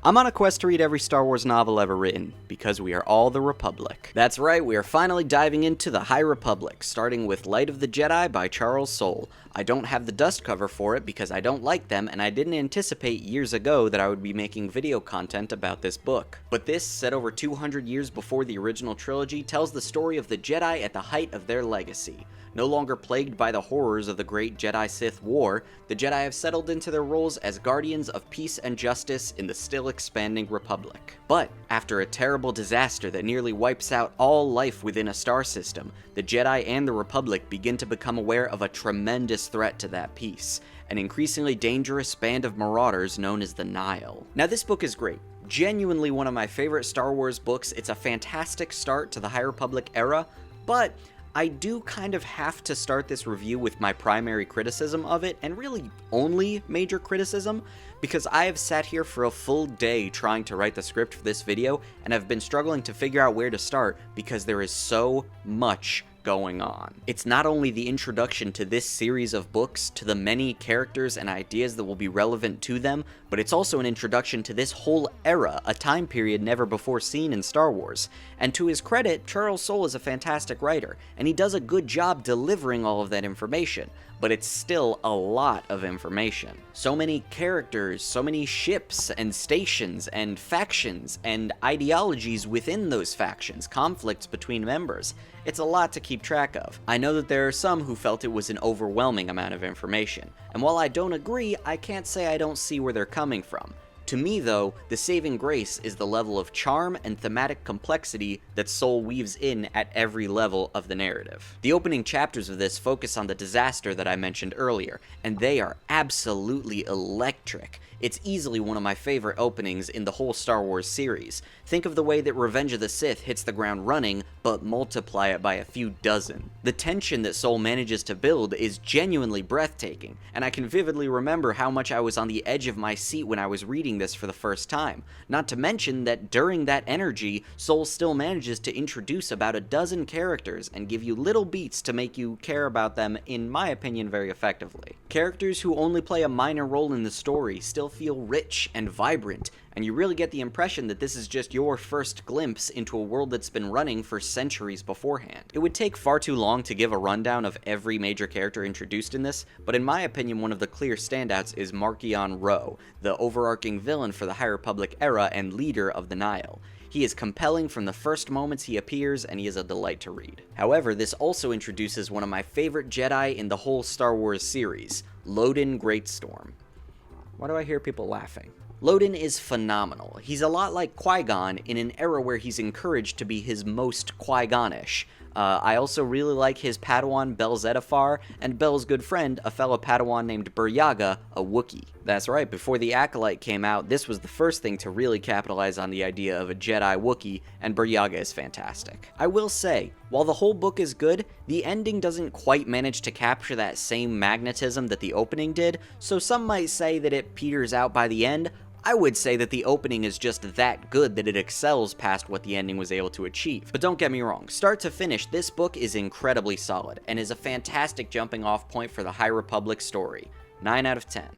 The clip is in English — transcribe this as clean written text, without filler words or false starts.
I'm on a quest to read every Star Wars novel ever written, because we are all the Republic. That's right, we are finally diving into the High Republic, starting with Light of the Jedi by Charles Soule. I don't have the dust cover for it because I don't like them, and I didn't anticipate years ago that I would be making video content about this book. But this, set over 200 years before the original trilogy, tells the story of the Jedi at the height of their legacy. No longer plagued by the horrors of the Great Jedi-Sith War, the Jedi have settled into their roles as guardians of peace and justice in the still expanding Republic. But after a terrible disaster that nearly wipes out all life within a star system, the Jedi and the Republic begin to become aware of a tremendous threat to that peace, an increasingly dangerous band of marauders known as the Nihil. Now this book is great. Genuinely one of my favorite Star Wars books. It's a fantastic start to the High Republic era, but I do kind of have to start this review with my primary criticism of it, and really only major criticism, because I have sat here for a full day trying to write the script for this video, and I've been struggling to figure out where to start because there is so much going on. It's not only the introduction to this series of books, to the many characters and ideas that will be relevant to them, but it's also an introduction to this whole era, a time period never before seen in Star Wars. And to his credit, Charles Soule is a fantastic writer, and he does a good job delivering all of that information, but it's still a lot of information. So many characters, so many ships and stations and factions and ideologies within those factions, conflicts between members. It's a lot to keep track of. I know that there are some who felt it was an overwhelming amount of information, and while I don't agree, I can't say I don't see where they're coming from. To me, though, the saving grace is the level of charm and thematic complexity that Soule weaves in at every level of the narrative. The opening chapters of this focus on the disaster that I mentioned earlier, and they are absolutely electric. It's easily one of my favorite openings in the whole Star Wars series. Think of the way that Revenge of the Sith hits the ground running, but multiply it by a few dozen. The tension that Soule manages to build is genuinely breathtaking, and I can vividly remember how much I was on the edge of my seat when I was reading this for the first time. Not to mention that during that energy, Soule still manages to introduce about a dozen characters and give you little beats to make you care about them, in my opinion, very effectively. Characters who only play a minor role in the story still feel rich and vibrant, and you really get the impression that this is just your first glimpse into a world that's been running for centuries beforehand. It would take far too long to give a rundown of every major character introduced in this, but in my opinion one of the clear standouts is Marchion Ro, the overarching villain for the High Republic era and leader of the Nihil. He is compelling from the first moments he appears, and he is a delight to read. However, this also introduces one of my favorite Jedi in the whole Star Wars series, Loden Greatstorm. Why do I hear people laughing? Loden is phenomenal. He's a lot like Qui-Gon in an era where he's encouraged to be his most Qui-Gon-ish. I also really like his Padawan Bel Zettifar, and Bel's good friend, a fellow Padawan named Buryaga, a Wookiee. That's right, before The Acolyte came out, this was the first thing to really capitalize on the idea of a Jedi Wookiee, and Buryaga is fantastic. I will say, while the whole book is good, the ending doesn't quite manage to capture that same magnetism that the opening did, so some might say that it peters out by the end. I would say that the opening is just that good that it excels past what the ending was able to achieve. But don't get me wrong, start to finish, this book is incredibly solid, and is a fantastic jumping off point for the High Republic story. 9 out of 10.